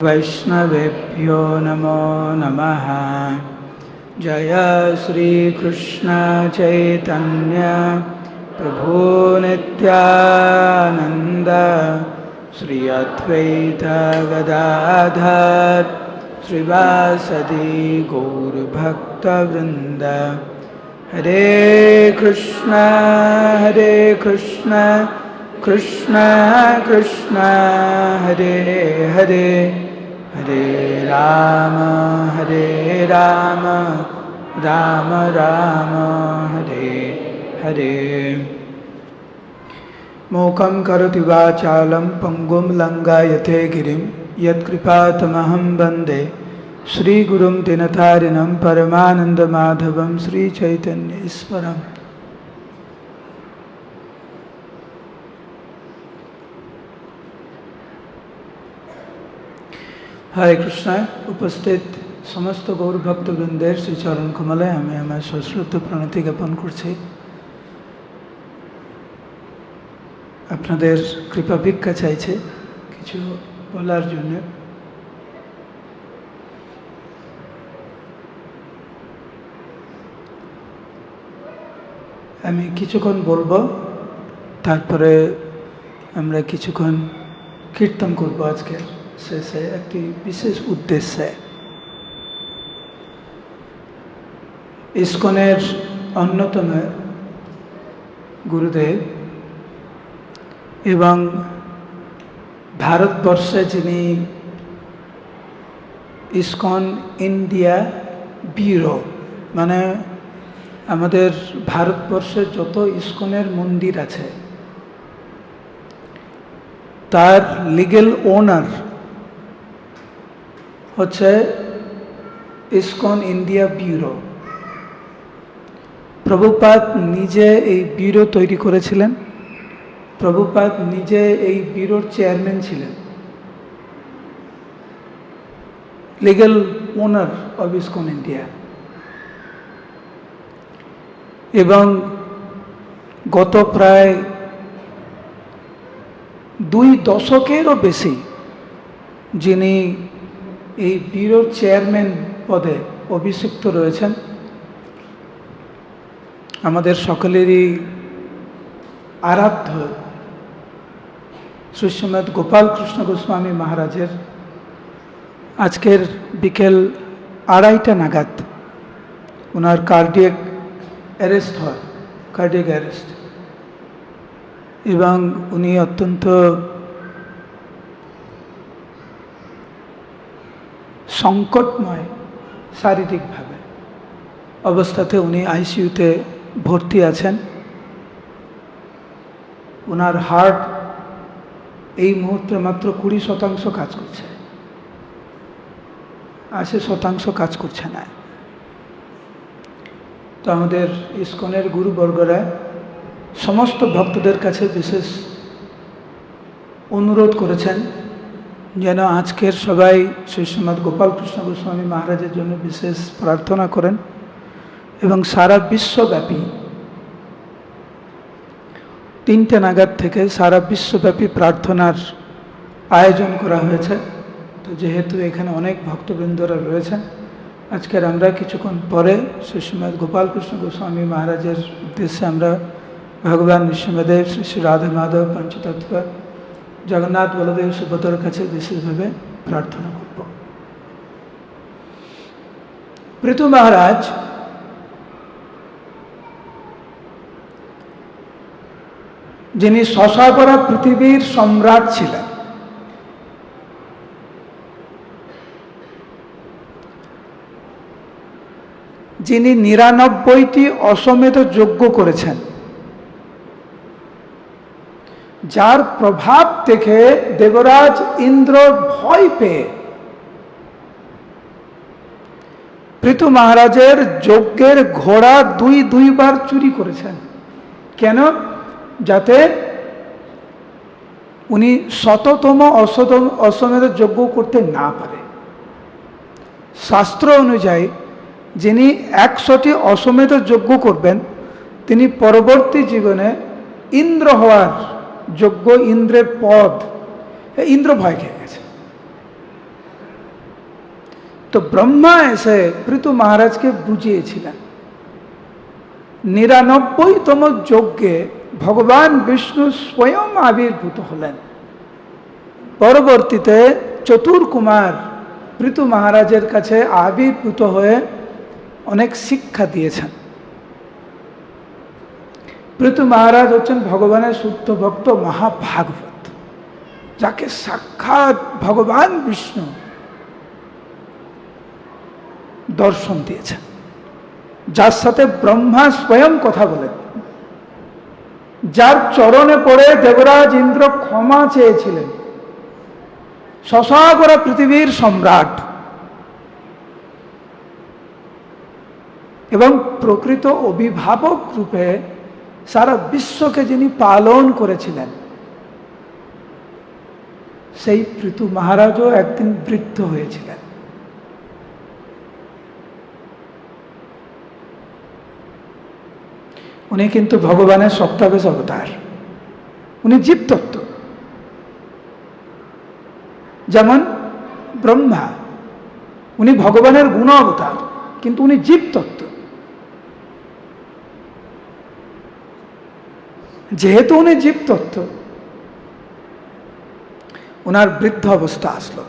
वैष्णवेभ्यो नमो नमः। जय श्री कृष्ण चैतन्य प्रभु नित्यानंद श्री अद्वैत गदाधर श्रीवासदि गौरभक्तवृंद। हरे कृष्ण कृष्ण कृष्ण हरे हरे, हरे राम राम राम हरे हरे। मूकं करोति वाचालं पंगुं लंघयते गिरिं यत्कृपातमहं वन्दे श्रीगुरुं दिनतारिणं परमानन्दमाधवं श्रीचैतन्यईश्वरम्। हरे कृष्ण। उपस्थित समस्त गौर भक्तवृंदेर श्री चरण कमले हमें हमें सश्रद्ध प्रणति ज्ञापन करছি। আপনাদের কৃপা ভিক্ষা চাইছে কিছু বলার জন্য। আমি কিছুক্ষণ বলবো, তারপরে আমরা কিছুক্ষণ কীর্তন করব। আজকের শেষে একটি বিশেষ উদ্দেশ্যে ইসকনের অন্যতম গুরুদেব এবং ভারতবর্ষে যিনি ইসকন ইন্ডিয়া ব্যুরো, মানে আমাদের ভারতবর্ষে যত ইসকনের মন্দির আছে তার লিগ্যাল ওনার হচ্ছে ইসকন ইন্ডিয়া ব্যুরো। প্রভুপাদ নিজে এই ব্যুরো তৈরি করেছিলেন। প্রভুপাদ নিজে এই ব্যুরোর চেয়ারম্যান ছিলেন, legal owner of ISKCON India. এবং গত প্রায় 2 দশকেরও বেশি যিনি এই ব্যুরোর চেয়ারম্যান পদে অভিষিক্ত রয়েছেন, আমাদের সকলেরই আরাধ্য শ্রী শ্রীমৎ গোপাল কৃষ্ণ গোস্বামী মহারাজের আজকের বিকেল 2:30 নাগাদ ওনার কার্ডিয়াক অ্যারেস্ট হয়, কার্ডিয়াক অ্যারেস্ট। এবং উনি অত্যন্ত সংকটময় শারীরিকভাবে অবস্থাতে উনি আইসিইউতে ভর্তি আছেন। ওনার হার্ট এই মুহূর্তে মাত্র 20% কাজ করছে, 80% কাজ করছে না। তো আমাদের ইসকনের গুরুবর্গরা সমস্ত ভক্তদের কাছে বিশেষ অনুরোধ করেছেন যেন আজকের সবাই শ্রী শ্রীমৎ গোপাল কৃষ্ণ গোস্বামী মহারাজের জন্য বিশেষ প্রার্থনা করেন। এবং সারা বিশ্বব্যাপী 3টে নাগাদ থেকে সারা বিশ্বব্যাপী প্রার্থনার আয়োজন করা হয়েছে। তো যেহেতু এখানে অনেক ভক্তবৃন্দরা রয়েছেন, আজকের আমরা কিছুক্ষণ পরে শ্রী শ্রীমৎ গোপাল কৃষ্ণ গোস্বামী মহারাজের উদ্দেশ্যে আমরা ভগবান নৃসিংহদেব, শ্রী শ্রী রাধা মাধব পঞ্চতত্ত্ব, জগন্নাথ বলদেব সুভদ্রার কাছে বিশেষভাবে প্রার্থনা করব। পৃথু মহারাজ যিনি শশাবরা পৃথিবীর সম্রাট ছিলেন, যিনি 99টি অশ্বমেধ যজ্ঞ করেছেন, যার প্রভাব থেকে দেবরাজ ইন্দ্র ভয় পেয়ে পৃথু মহারাজের যজ্ঞের ঘোড়া দুইবার চুরি করেছেন। কেন? যাতে উনি 100তম অশ্বমেধ যজ্ঞ করতে না পারে। শাস্ত্র অনুযায়ী যিনি 100টি অশ্বমেধ যজ্ঞ করবেন তিনি পরবর্তী জীবনে ইন্দ্র হওয়ার যোগ্য, ইন্দ্রের পদ। ইন্দ্র ভয় খেয়ে গেছে। তো ব্রহ্মা এসে পৃথু মহারাজকে বুঝিয়েছিলেন। 99তম যজ্ঞে ভগবান বিষ্ণু স্বয়ং আবির্ভূত হলেন। পরবর্তীতে চতুর্কুমার পৃথু মহারাজের কাছে আবির্ভূত হয়ে অনেক শিক্ষা দিয়েছেন। পৃথু মহারাজ হচ্ছেন ভগবানের শুদ্ধ ভক্ত মহাভাগবত, যাকে সাক্ষাৎ ভগবান বিষ্ণু দর্শন দিয়েছেন, যার সাথে ব্রহ্মা স্বয়ং কথা বলেন, যার চরণে পড়ে দেবরাজ ইন্দ্র ক্ষমা চেয়েছিলেন, শশাগরা পৃথিবীর সম্রাট এবং প্রকৃত অভিভাবক রূপে সারা বিশ্বকে যিনি পালন করেছিলেন, সেই পৃথু মহারাজও একদিন বৃদ্ধ হয়েছিলেন। উনি কিন্তু ভগবানের সপ্তাবেশ অবতার, উনি জীবতত্ত্ব। যেমন ব্রহ্মা, উনি ভগবানের গুণ অবতার, কিন্তু উনি জীবতত্ত্ব। যেহেতু উনি জীবতত্ত্ব, ওনার বৃদ্ধ অবস্থা আসলো।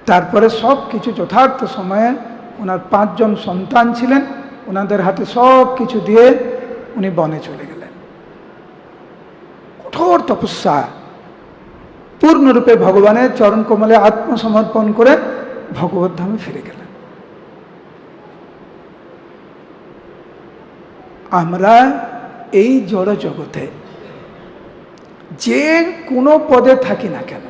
তারপরে সব কিছু যথার্থ সময়ে ওনার 5 জন সন্তান ছিলেন, ওনাদের হাতে সব কিছু দিয়ে উনি বনে চলে গেলেন। কঠোর তপস্যা, পূর্ণরূপে ভগবানের চরণ কমলে আত্মসমর্পণ করে ভগবত ধামে ফিরে গেলেন। আমরা এই জড় জগতে যে কোনো পদে থাকি না কেন,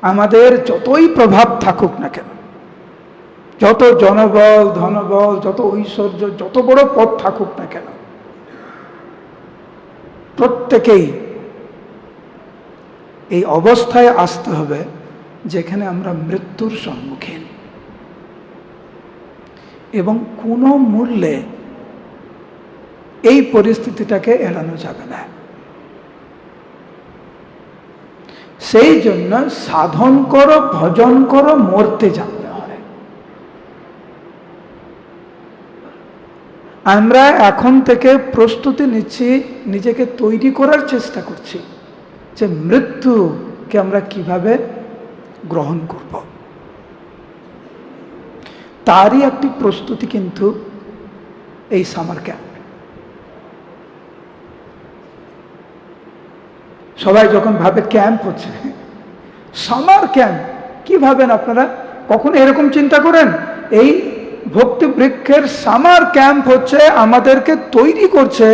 আমাদের যতই প্রভাব থাকুক না কেন, যত জনবল, ধনবল, যত ঐশ্বর্য, যত বড় পদ থাকুক না কেন, প্রত্যেকেই এই অবস্থায় আসতে হবে যেখানে আমরা মৃত্যুর সম্মুখীন, এবং কোনো মূল্যে এই পরিস্থিতিটাকে এড়ানো যাবে না। সেই জন্য সাধন করো, ভজন করো, মরতে জানতে হয়। আমরা এখন থেকে প্রস্তুতি নিচ্ছি, নিজেকে তৈরি করার চেষ্টা করছি যে মৃত্যুকে আমরা কিভাবে গ্রহণ করব। তারই একটি প্রস্তুতি কিন্তু এই সামার ক্যাম্প। সবাই যখন ভাবে ক্যাম্প হচ্ছে, সামার ক্যাম্প কি ভাবেন আপনারা? কখনো এরকম চিন্তা করেন? এই ভক্তি বৃক্ষের সামার ক্যাম্প হচ্ছে আমাদেরকে তৈরি করছে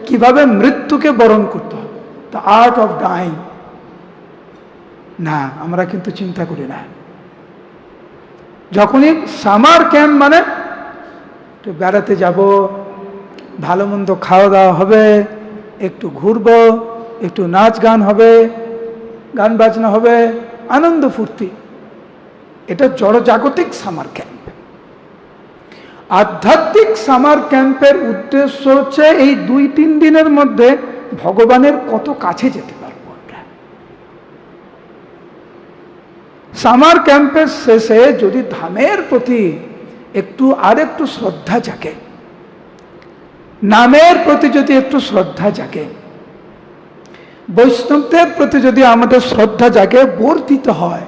কিভাবে মৃত্যুকে বরণ করতে হবে, দ্য আর্ট অফ ডাইং। না, আমরা কিন্তু চিন্তা করি না। যখনই সামার ক্যাম্প মানে একটু বেড়াতে যাব, ভালো মন্দ খাওয়া দাওয়া হবে, একটু ঘুরবো, একটু নাচ গান হবে, গান বাজনা হবে, আনন্দ ফুর্তি, এটা জড়জাগতিক সামার ক্যাম্প। আধ্যাত্মিক সামার ক্যাম্পের উদ্দেশ্য হচ্ছে এই 2-3 দিনের মধ্যে ভগবানের কত কাছে যেতে পারবো আমরা। সামার ক্যাম্পের শেষে যদি ধামের প্রতি একটু শ্রদ্ধা জাগে, নামের প্রতি যদি একটু শ্রদ্ধা জাগে, বৈষ্ণবদের প্রতি যদি আমাদের শ্রদ্ধা জাগে, বর্ধিত হয়,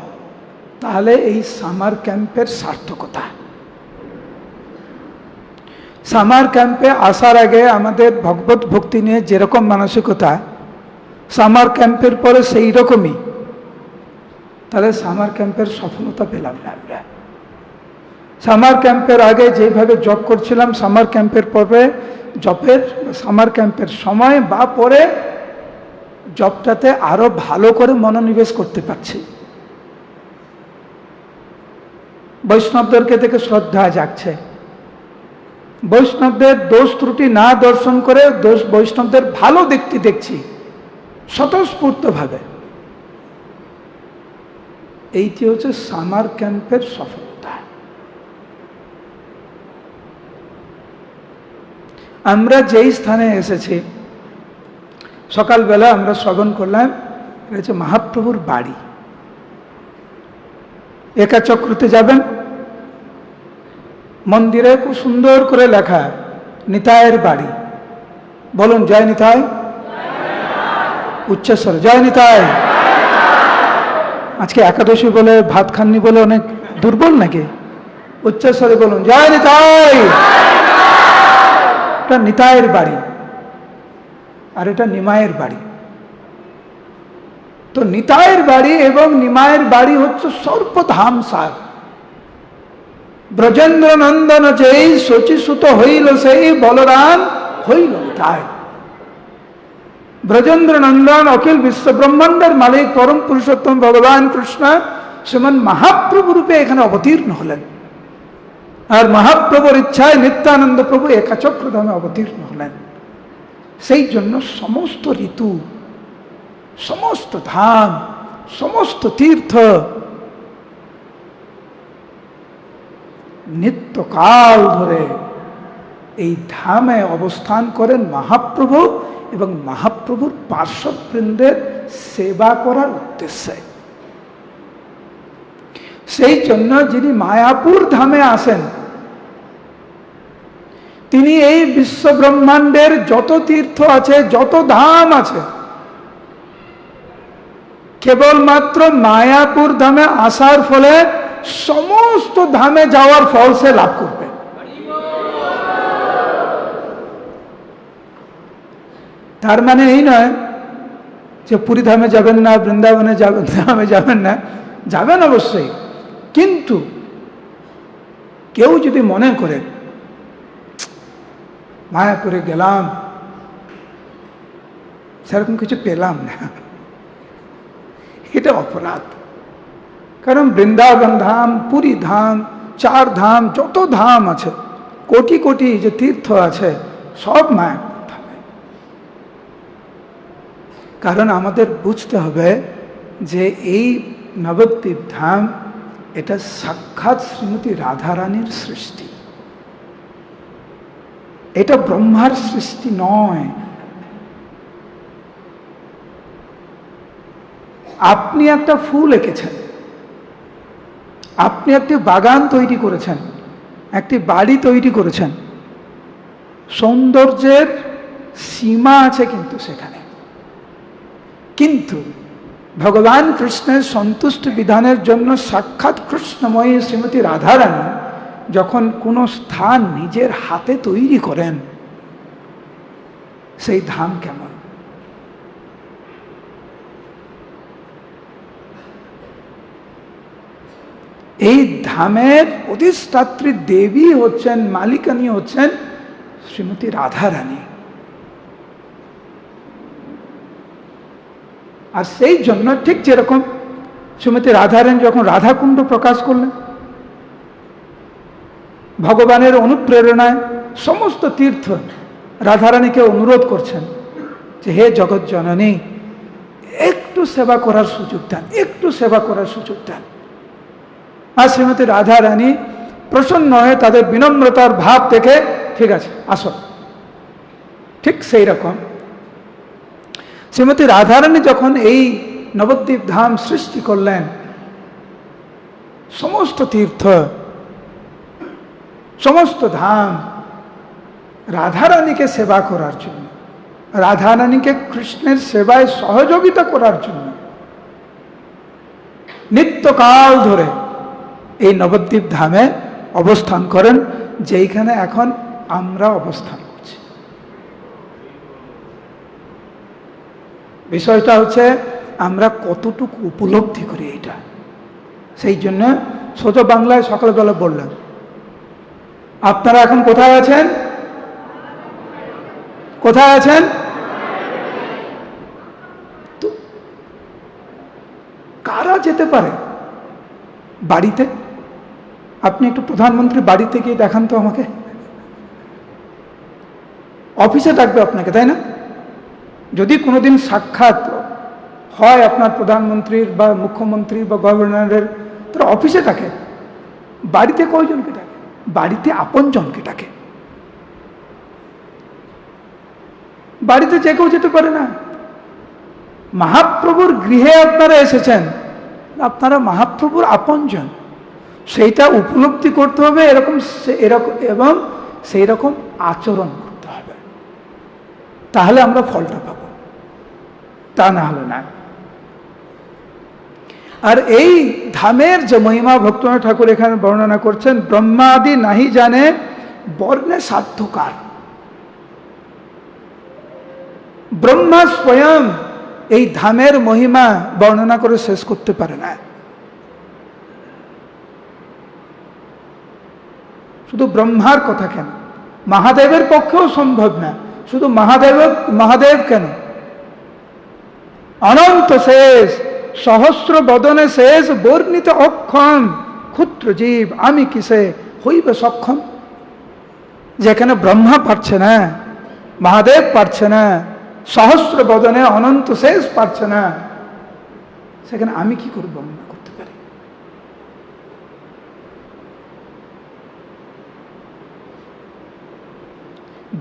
তাহলে এই সামার ক্যাম্পের সার্থকতা। সামার ক্যাম্পে আসার আগে আমাদের ভগবত ভক্তি নিয়ে যেরকম মানসিকতা, সামার ক্যাম্পের পরে সেই রকমই, তাহলে সামার ক্যাম্পের সফলতা পেলাম না আমরা। সামার ক্যাম্পের আগে যেভাবে জপ করছিলাম, সামার ক্যাম্পের পরে জপের, সামার ক্যাম্পের সময় বা পরে জপটাতে আরো ভালো করে মনোনিবেশ করতে পারছি। বৈষ্ণবদেরকে দেখে শ্রদ্ধা জাগছে, বৈষ্ণবদের দোষ ত্রুটি না দর্শন করে বৈষ্ণবদের ভালো দেখছি স্বতঃস্ফূর্ত ভাবে। এইটি হচ্ছে সামার ক্যাম্পের সফলতা। আমরা যেই স্থানে এসেছি, সকালবেলা আমরা শ্রবণ করলাম, এটা হচ্ছে মহাপ্রভুর বাড়ি। একা চক্রতে যাবেন, মন্দিরে খুব সুন্দর করে লেখা নিতাইয়ের বাড়ি। বলুন জয় নিতাই, উচ্চস্বর জয় নিতাই। আজকে একাদশী বলে ভাত খাননি বলে অনেক দুর্বল নাকি? উচ্চস্বরে বলুন জয় নিতাই। এটা নিতাইয়ের বাড়ি আর এটা নিমাইয়ের বাড়ি। তো নিতাইয়ের বাড়ি এবং নিমাইয়ের বাড়ি হচ্ছে সর্বধাম সার। ব্রজেন্দ্র নন্দন যেই শচীসুত হইল সেই বলরাম হইল নিতাই। ব্রজেন্দ্র নন্দন অখিল বিশ্ব ব্রহ্মাণ্ডের মালিক পরম পুরুষোত্তম ভগবান কৃষ্ণ শ্রীমন মহাপ্রভু রূপে এখানে অবতীর্ণ হলেন। আর মহাপ্রভুর ইচ্ছায় নিত্যানন্দ প্রভু একাচক্রধামে অবতীর্ণ হলেন। সেই জন্য সমস্ত ঋতু, সমস্ত ধাম, সমস্ত তীর্থ নিত্যকাল ধরে এই ধামে অবস্থান করেন মহাপ্রভু এবং মহাপ্রভুর পার্শ্ববৃন্দের সেবা করার উদ্দেশ্যে। সেই জন্য যিনি মায়াপুর ধামে আসেন, তিনি এই বিশ্ব ব্রহ্মাণ্ডের যত তীর্থ আছে, যত ধাম আছে, কেবলমাত্র মায়াপুর ধামে আসার ফলে সমস্ত ধামে যাওয়ার ফল সে লাভ করবে। তার মানে এই নয় যে পুরী ধামে যাবেন না, বৃন্দাবনে যাবেন না, যাবেন অবশ্যই। কিন্তু কেউ যদি মনে করে মায়াপুরে গেলাম, সেরকম কিছু পেলাম না, এটা অপরাধ। কারণ বৃন্দাবন ধাম, পুরী ধাম, চার ধাম, যত ধাম আছে, কোটি কোটি যে তীর্থ আছে, সব মায়াপুর ধামে। কারণ আমাদের বুঝতে হবে যে এই নবদ্বীপ ধাম এটা সাক্ষাৎ শ্রীমতী রাধারানীর সৃষ্টি। এটা ব্রহ্মার সৃষ্টি নয়। আপনি একটা ফুল এঁকেছেন, আপনি একটি বাগান তৈরি করেছেন, একটি বাড়ি তৈরি করেছেন, সৌন্দর্যের সীমা আছে কিন্তু সেখানে। কিন্তু ভগবান কৃষ্ণের সন্তুষ্ট বিধানের জন্য সাক্ষাৎ কৃষ্ণময়ী শ্রীমতী রাধারানী যখন কোনো স্থান নিজের হাতে তৈরি করেন, সেই ধাম কেমন? এই ধামের অধিষ্ঠাত্রী দেবী হচ্ছেন, মালিকানী হচ্ছেন শ্রীমতী রাধারানী। আর সেই জন্য ঠিক যেরকম শ্রীমতী রাধারানী যখন রাধাকুণ্ড প্রকাশ করলেন, ভগবানের অনুপ্রেরণায় সমস্ত তীর্থ রাধারানীকে অনুরোধ করছেন যে হে জগৎ জননী, একটু সেবা করার সুযোগ দেন, একটু সেবা করার সুযোগ দেন। আর শ্রীমতী রাধারানী প্রসন্ন হয়ে তাদের বিনম্রতার ভাব থেকে ঠিক আছে আসো। ঠিক সেই রকম শ্রীমতী রাধারানী যখন এই নবদ্বীপ ধাম সৃষ্টি করলেন, সমস্ত তীর্থ, সমস্ত ধাম রাধারানীকে সেবা করার জন্য, রাধারানীকে কৃষ্ণের সেবায় সহযোগিতা করার জন্য নিত্যকাল ধরে এই নবদ্বীপ ধামে অবস্থান করেন, যেইখানে এখন আমরা অবস্থান করছি। বিষয়টা হচ্ছে আমরা কতটুকু উপলব্ধি করি এটা। সেই জন্য সোজা বাংলায় সকালবেলা বললাম, আপনারা এখন কোথায় আছেন? কোথায় আছেন? তো কারা যেতে পারে বাড়িতে? আপনি একটু প্রধানমন্ত্রী বাড়িতে গিয়ে দেখান তো আমাকে। অফিসে ডাকবে আপনাকে, তাই না? যদি কোনোদিন সাক্ষাৎ হয় আপনার প্রধানমন্ত্রীর বা মুখ্যমন্ত্রী বা গভর্নরের, তারা অফিসে ডাকে। বাড়িতে কয়জনকে ডাকে? বাড়িতে আপনজনকে ডাকে। বাড়িতে যে কেউ যেতে পারে না। মহাপ্রভুর গৃহে আপনারা এসেছেন, আপনারা মহাপ্রভুর আপনজন। সেইটা উপলব্ধি করতে হবে, এরকম এবং সেই রকম আচরণ করতে হবে, তাহলে আমরা ফলটা পাব, তা না হলে না। আর এই ধামের যে মহিমা ভক্তনাথ ঠাকুর এখানে বর্ণনা করছেন, ব্রহ্মাদি নাহি জানে বর্ণে সাধ্যকার। ব্রহ্মা স্বয়ং এই ধামের মহিমা বর্ণনা করে শেষ করতে পারে না। শুধু ব্রহ্মার কথা কেন, মহাদেবের পক্ষেও সম্ভব না। শুধু মহাদেব কেন, অনন্ত শেষ, সহস্র বদনে শেষ, বর্ণিত অক্ষম, ক্ষুদ্র জীব আমি কিসে হইবে সক্ষম। যেখানে ব্রহ্মা পারছে না, মহাদেব পারছে না, সহস্র বদনে অনন্ত শেষ পারছে না, সেখানে আমি কি করে বর্ণনা করতে পারি?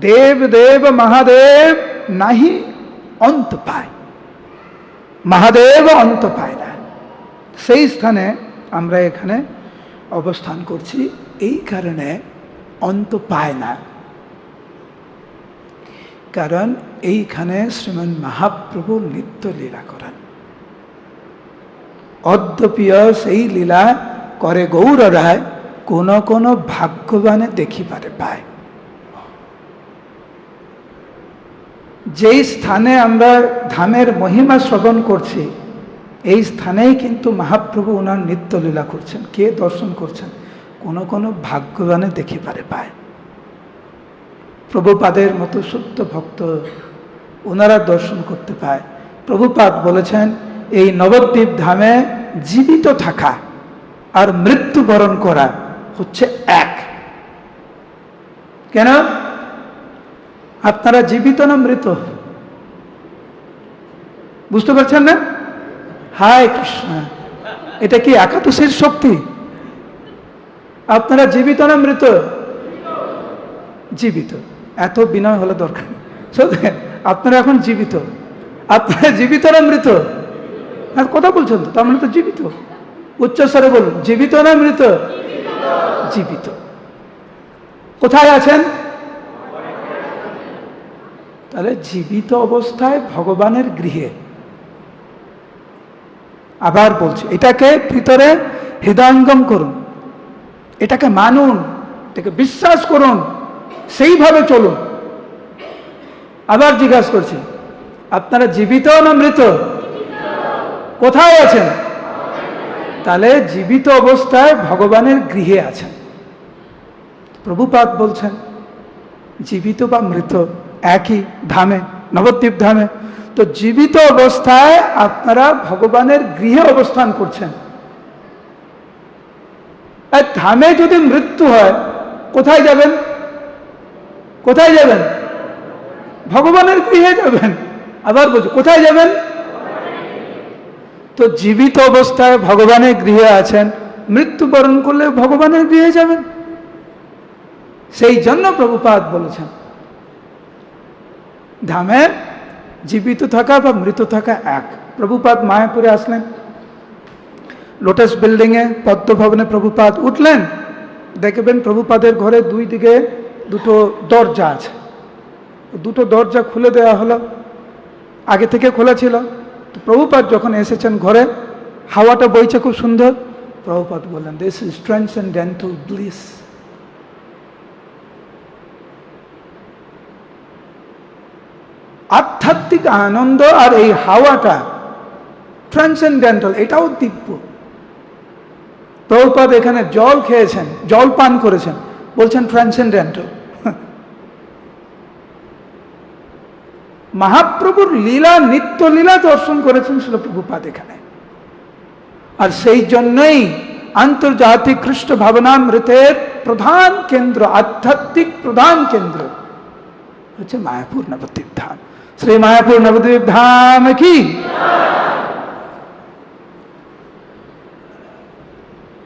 দেব দেব মহাদেব নাহি অন্ত পায়, মহাদেব অন্ত পায় না। সেই স্থানে আমরা এখানে অবস্থান করছি, এই কারণে অন্ত পায় না, কারণ এইখানে শ্রীমন মহাপ্রভু নিত্য লীলা করেন। অদ্যপিয় সেই লীলা করে গৌর রায়, কোন কোন ভাগ্যবানে দেখিবারে পায়। যেই স্থানে আমরা ধামের মহিমা শ্রবণ করছি, এই স্থানেই কিন্তু মহাপ্রভু ওনার নিত্য লীলা করছেন। কে দর্শন করছেন? কোন কোন ভাগ্যবানে দেখিবারে পায়। প্রভুপাদের মতো শুদ্ধ ভক্ত ওনারা দর্শন করতে পায়। প্রভুপাদ বলেছেন, এই নবদ্বীপ ধামে জীবিত থাকা আর মৃত্যুবরণ করা হচ্ছে এক। কেন? আপনারা জীবিত না মৃত? বুঝতে পারছেন না? হায় কৃষ্ণ, এটা কি একাদশীর শক্তি? আপনারা জীবিত না মৃত? জীবিত। এত বিনয় হলে দরকার। আপনারা এখন জীবিত। আপনারা জীবিত না মৃত? কথা বলছেন তো, তার মানে তো জীবিত। উচ্চস্বরে বলুন, জীবিত না মৃত? জীবিত। কোথায় আছেন? তাহলে জীবিত অবস্থায় ভগবানের গৃহে। আবার বলছি, এটাকে ভিতরে হৃদয়ঙ্গম করুন, এটাকে মানুন, এটাকে বিশ্বাস করুন, সেইভাবে চলুন। আবার জিজ্ঞাসা করছি, আপনারা জীবিত না মৃত? কোথায় আছেন? তাহলে জীবিত অবস্থায় ভগবানের গৃহে আছেন। প্রভুপাদ বলছেন, জীবিত বা মৃত একই ধামে, নবদ্বীপ ধামে। তো জীবিত অবস্থায় আপনারা ভগবানের গৃহে অবস্থান করছেন। আর ধামে যদি মৃত্যু হয়, কোথায় যাবেন? কোথায় যাবেন? ভগবানের গৃহে যাবেন। আবার বলছি, কোথায় যাবেন? তো জীবিত অবস্থায় ভগবানের গৃহে আছেন, মৃত্যুবরণ করলে ভগবানের গৃহে যাবেন। সেই জন্য প্রভুপাদ বলেছেন, ধামে জীবিত থাকা বা মৃত থাকা এক। প্রভুপাদ মায়াপুরে আসলেন, লোটাস বিল্ডিংয়ে পদ্মভবনে প্রভুপাদ উঠলেন, দেখবেন প্রভুপাদের ঘরে দুই দিকে দুটো দরজা আছে। দুটো দরজা খুলে দেওয়া হলো, আগে থেকে খোলা ছিল। তো প্রভুপাদ যখন এসেছেন ঘরে, হাওয়াটা বইছে খুব সুন্দর। প্রভুপাদ বললেন, দিস ইজ ট্রান্সেন্ডেন্টাল ব্লিস। আধ্যাত্মিক আনন্দ আর এই হাওয়াটা ট্রান্সেন্ডেন্টাল, এটাও দিব্য। প্রভুপাদ এখানে জল খেয়েছেন, জল পান করেছেন, বলছেন ট্রান্সেন্ডেন্টাল। মহাপ্রভুর লীলা, নিত্য লীলা দর্শন করেছেন শিল প্রভুপাদ এখানে। আর সেই জন্যই আন্তর্জাতিক খ্রিস্ট ভাবনামৃতের প্রধান কেন্দ্র, আধ্যাত্মিক প্রধান কেন্দ্র হচ্ছে মায়াপুর নবদ্বীপ ধাম। শ্রী মায়াপুর নবদ্বীপ ধাম কি?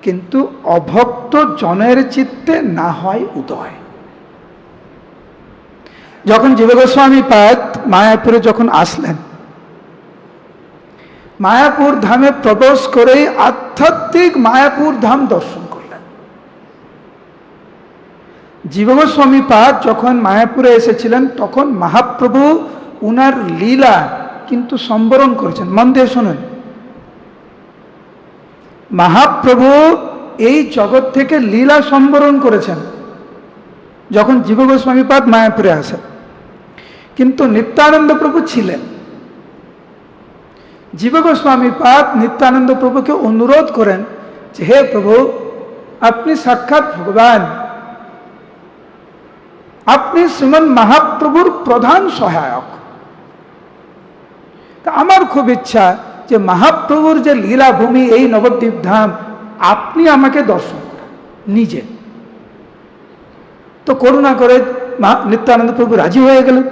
কিন্তু অভক্ত জনের চিত্তে না হয় উদয়। যখন জীব গোস্বামী পাদ মায়াপুরে যখন আসলেন, মায়াপুর ধামে প্রবেশ করে আধ্যাত্মিক মায়াপুর ধাম দর্শন করলেন। জীব গোস্বামী পাদ যখন মায়াপুরে এসেছিলেন তখন মহাপ্রভু উনার লীলা কিন্তু সম্বরণ করেছেন। মন দিয়ে শুনুন, মহাপ্রভু এই জগৎ থেকে লীলা সম্বরণ করেছেন যখন জীব গোস্বামী পাদ মায়াপুরে আসেন, কিন্তু নিত্যানন্দ প্রভু ছিলেন। জীব গোস্বামী পাদ নিত্যানন্দ প্রভুকে অনুরোধ করেন যে হে প্রভু, আপনি সাক্ষাৎ ভগবান, আপনি শ্রীমন মহাপ্রভুর প্রধান সহায়ক। তা আমার খুব ইচ্ছা যে মহাপ্রভুর যে লীলাভূমি এই নবদ্বীপ ধাম, আপনি আমাকে দর্শন করেন নিজে। তো করুণা করে নিত্যানন্দ প্রভু রাজি হয়ে গেলেন।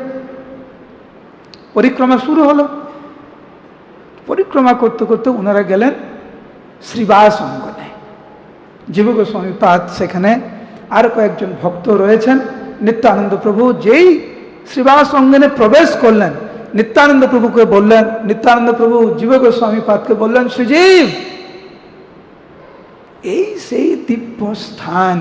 পরিক্রমা শুরু হলো। পরিক্রমা করতে করতে ওনারা গেলেন শ্রীবাস অঙ্গনে। জীব গোস্বামী পাদ সেখানে আর কয়েকজন ভক্ত রয়েছেন। নিত্যানন্দ প্রভু যেই শ্রীবাস অঙ্গনে প্রবেশ করলেন, নিত্যানন্দ প্রভুকে বললেন, নিত্যানন্দ প্রভু জীব গোস্বামী পাদকে বললেন, শ্রীজীব, এই সেই দিব্য স্থান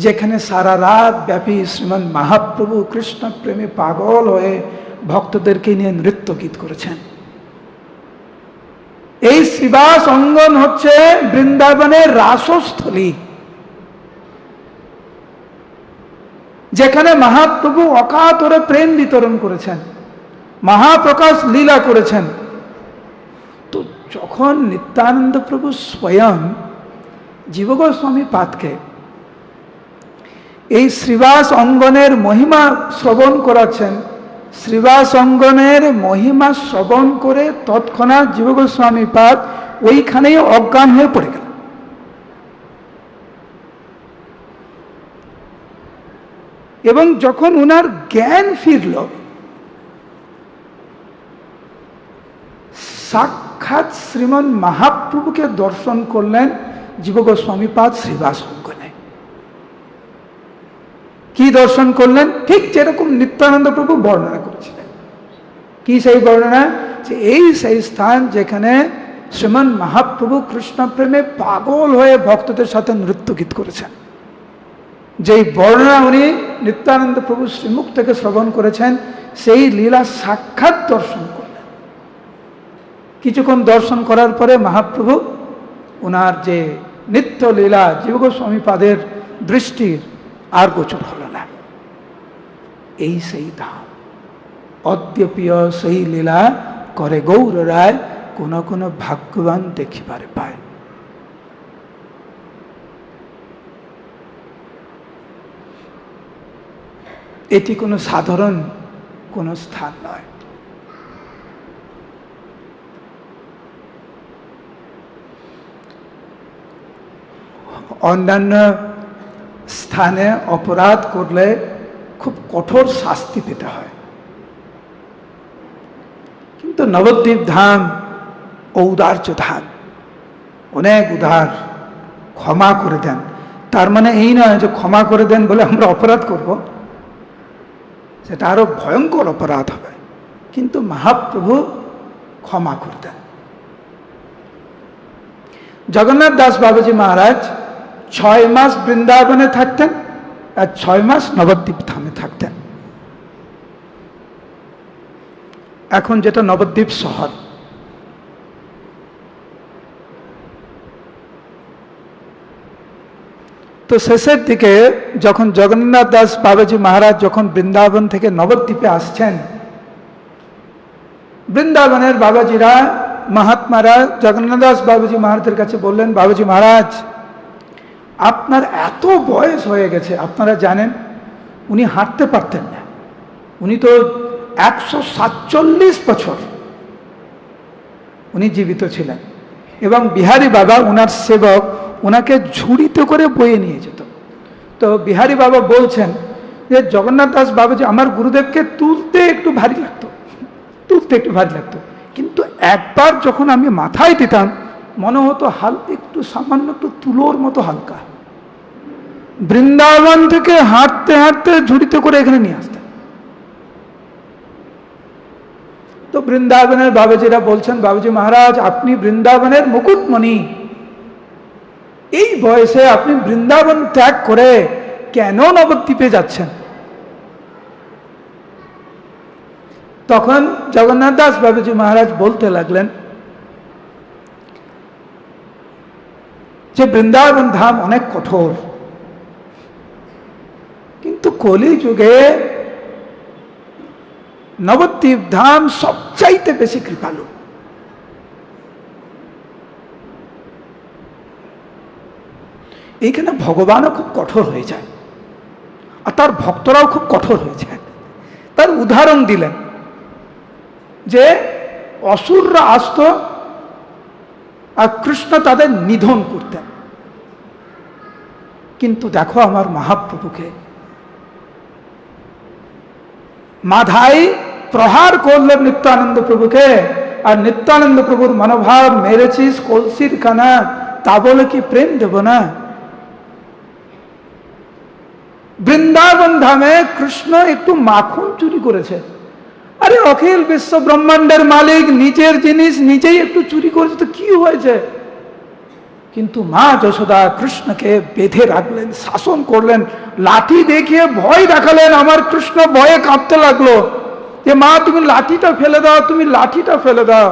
যেখানে সারা রাত ব্যাপী শ্রীমান মহাপ্রভু কৃষ্ণ প্রেমে পাগল হয়ে ভক্তদেরকে নিয়ে নৃত্য গীত করেছেন। এই শ্রীবাস অঙ্গন হচ্ছে বৃন্দাবনের রাসস্থলী, যেখানে মহাপ্রভু অকাতরে প্রেম বিতরণ করেছেন, মহাপ্রকাশ লীলা করেছেন। তো যখন নিত্যানন্দ প্রভু স্বয়ং জীব গোস্বামী পাদকে এই শ্রীবাস অঙ্গনের মহিমা শ্রবণ করাচ্ছেন, শ্রীবাস অঙ্গনের মহিমা শ্রবণ করে তৎক্ষণাৎ জীব গোস্বামী পাদ ওইখানেই অজ্ঞান হয়ে পড়ে গেল। এবং যখন উনার জ্ঞান ফিরল, সাক্ষাৎ শ্রীমন মহাপ্রভুকে দর্শন করলেন জীব গোস্বামী পাদ শ্রীবাস অঙ্গনে। কি দর্শন করলেন? ঠিক যেরকম নিত্যানন্দ প্রভু বর্ণনা করেছিলেন। কি সেই বর্ণনা? যে এই সেই স্থান যেখানে শ্রীমন মহাপ্রভু কৃষ্ণ প্রেমে পাগল হয়ে ভক্তদের সাথে নৃত্য গীত করেছেন। যেই বর্ণনা উনি নিত্যানন্দ প্রভু শ্রীমুখ থেকে শ্রবণ করেছেন, সেই লীলা সাক্ষাৎ দর্শন করলেন। কিছুক্ষণ দর্শন করার পরে মহাপ্রভু ওনার যে নিত্য লীলা জীব গোস্বামী পাদের দৃষ্টির আর গোচর হল না। এই সেই ধাম, অদ্যপীয় সেই লীলা করে গৌর রায় কোন কোন ভাগ্যবান দেখিবারে পায়। এটি কোনো সাধারণ কোনো স্থান নয়। অন্যান্য স্থানে অপরাধ করলে খুব কঠোর শাস্তি পেতে হয়, কিন্তু নবদ্বীপ ধাম ঔদার্য ধাম, অনেক উদার, ক্ষমা করে দেন। তার মানে এই নয় যে ক্ষমা করে দেন বলে আমরা অপরাধ করব, সেটা আরো ভয়ঙ্কর অপরাধ হবে। কিন্তু মহাপ্রভু ক্ষমা করে দেন। জগন্নাথ দাস বাবাজি মহারাজ 6 মাস বৃন্দাবনে থাকতেন আর 6 মাস নবদ্বীপ ধামে থাকতেন। এখন যেটা নবদ্বীপ শহর। তো শেষের দিকে যখন জগন্নাথ দাস বাবাজি মহারাজ যখন বৃন্দাবন থেকে নবদ্বীপে আসছেন, বৃন্দাবনের বাবাজিরা, মহাত্মারা জগন্নাথ দাস বাবাজি মহারাজের কাছে বললেন, বাবাজি মহারাজ, আপনার এত বয়স হয়ে গেছে, আপনারা জানেন উনি হাঁটতে পারতেন না। উনি তো 147 বছর উনি জীবিত ছিলেন, এবং বিহারী বাবা ওনার সেবক ওনাকে ঝুড়িতে করে বয়ে নিয়ে যেত। তো বিহারী বাবা বলছেন যে জগন্নাথ দাস বাবাজি আমার গুরুদেবকে তুলতে একটু ভারী লাগতো, কিন্তু একবার যখন আমি মাথায় দিতাম মনে হতো একটু সামান্য একটু তুলোর মতো হালকা। বৃন্দাবন থেকে হাঁটতে হাঁটতে ঝুড়িতে করে এখানে নিয়ে আসতেন। তো বৃন্দাবনের বাবাজিরা বলছেন, বাবাজি মহারাজ আপনি বৃন্দাবনের মুকুটমণি, এই বয়সে আপনি বৃন্দাবন ত্যাগ করে কেন নবদ্বীপে যাচ্ছেন? তখন জগন্নাথ দাস বাবুজি মহারাজ বলতে লাগলেন যে বৃন্দাবন ধাম অনেক কঠোর, কিন্তু কলি যুগে নবদ্বীপ ধাম সবচাইতে বেশি কৃপালু। এইখানে ভগবানও খুব কঠোর হয়ে যায় আর তার ভক্তরাও খুব কঠোর হয়ে যায়। তার উদাহরণ দিলেন যে অসুররা আসতো আর কৃষ্ণ তাদের নিধন করতেন, কিন্তু দেখো আমার মহাপ্রভুকে, মাধাই প্রহার করলেন নিত্যানন্দ প্রভুকে, আর নিত্যানন্দ প্রভুর মনোভাব, মেরেছিস কলসির কানা, তা বলে কি প্রেম দেব না? বৃন্দাবন ধামে কৃষ্ণ একটু মাখন চুরি করেছে, আরে অখিল বিশ্ব ব্রহ্মাণ্ডের মালিক, নিজের জিনিস নিজেই একটু চুরি করেছে তো কি হয়েছে? কিন্তু মা যশোদা কৃষ্ণকে বেঁধে রাখলেন, শাসন করলেন, লাঠি দেখিয়ে ভয় দেখালেন। আমার কৃষ্ণ ভয়ে কাঁপতে লাগলো যে মা তুমি লাঠিটা ফেলে দাও, তুমি লাঠিটা ফেলে দাও।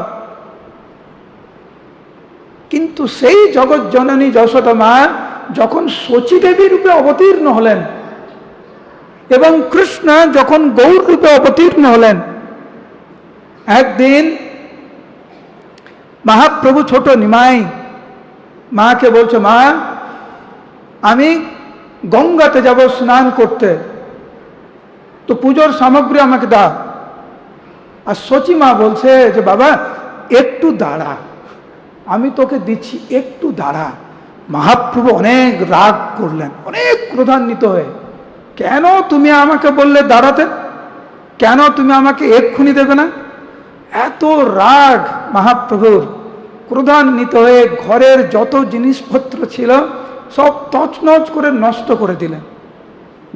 কিন্তু সেই জগৎ জননী যশোদা মা যখন শচী দেবী রূপে অবতীর্ণ হলেন এবং কৃষ্ণ যখন গৌর রূপে অবতীর্ণ হলেন, একদিন মহাপ্রভু ছোট নিমাই মাকে বলছে, মা আমি গঙ্গাতে যাব স্নান করতে, তো পুজোর সামগ্রী আমাকে দাও। আর শচী মা বলছে যে বাবা একটু দাঁড়া, আমি তোকে দিচ্ছি, একটু দাঁড়া। মহাপ্রভু অনেক রাগ করলেন, অনেক ক্রোধান্বিত হয়ে, কেন তুমি আমাকে বললে দাঁড়াতে, কেন তুমি আমাকে এক্ষুনি দেবে না? এত রাগ মহাপ্রভুর, ক্রোধান্বিত হয়ে ঘরের যত জিনিসপত্র ছিল সব তছনছ করে নষ্ট করে দিলেন,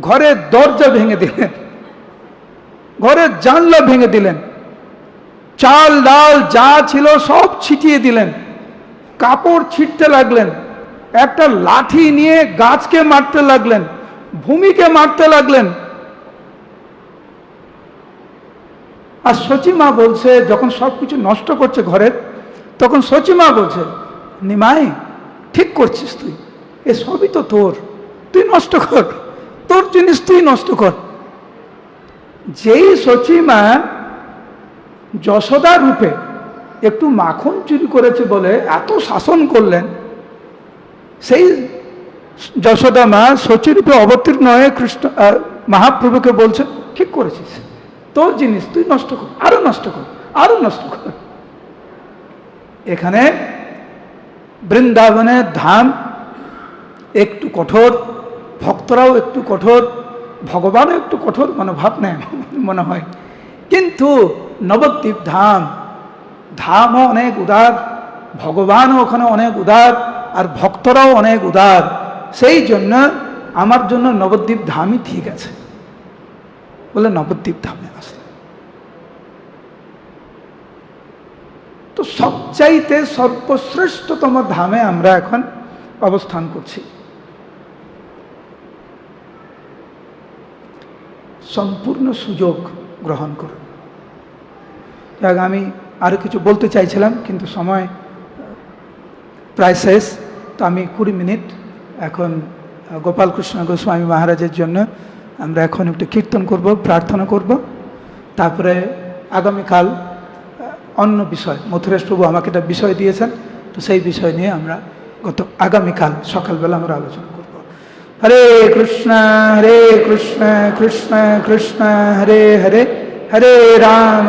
ঘরের দরজা ভেঙে দিলেন, ঘরের জানলা ভেঙে দিলেন, চাল ডাল যা ছিল সব ছিটিয়ে দিলেন, কাপড় ছিটতে লাগলেন, একটা লাঠি নিয়ে গাছকে মারতে লাগলেন, ভূমিকে মারতে লাগলেন। আর শচী মা বলছে, যখন সবকিছু নষ্ট করছে ঘরের, তখন শচী মা বলছে, নিমাই ঠিক করছিস তুই, এ সবই তো তোর, তুই নষ্ট কর, তোর জিনিস তুই নষ্ট কর। যেই শচী মা যশোদা রূপে একটু মাখন চুরি করেছে বলে এত শাসন করলেন, সেই যশোদা মা শচী রূপে অবতীর্ণ হয়ে কৃষ্ণ মহাপ্রভুকে বলছে, ঠিক করেছিস, তোর জিনিস তুই নষ্ট কর, আরো নষ্ট কর, আরো নষ্ট কর। এখানে বৃন্দাবনের ধাম একটু কঠোর, ভক্তরাও একটু কঠোর, ভগবানও একটু কঠোর মনোভাব নেয় মনে হয়, কিন্তু নবদ্বীপ ধামও অনেক উদার, ভগবানও ওখানে অনেক উদার, আর ভক্তরাও অনেক উদার। সেই জন্য আমার জন্য নবদ্বীপ ধামই ঠিক আছে বলে নবদ্বীপ ধামে আসলে। তো সবচাইতে সর্বশ্রেষ্ঠতম ধামে আমরা এখন অবস্থান করছি। সম্পূর্ণ সুযোগ গ্রহণ করুন। আমি আরো কিছু বলতে চাইছিলাম কিন্তু সময় প্রায় শেষ, তো আমি 20 মিনিট এখন গোপালকৃষ্ণ গোস্বামী মহারাজের জন্য আমরা এখন একটু কীর্তন করব, প্রার্থনা করব, তারপরে আগামীকাল অন্য বিষয়, মথুরেশ প্রভু আমাকে একটা বিষয় দিয়েছেন, তো সেই বিষয় নিয়ে আমরা আগামীকাল সকালবেলা আমরা আলোচনা করব। হরে কৃষ্ণ কৃষ্ণ কৃষ্ণ হরে হরে, হরে রাম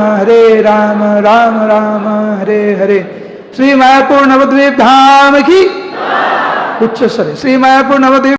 রাম রাম হরে হরে। শ্রী মায়াপুর নবদ্বীপ ধাম কি উচ্চস্বরে, শ্রী মায়াপুর নবদ্বীপ।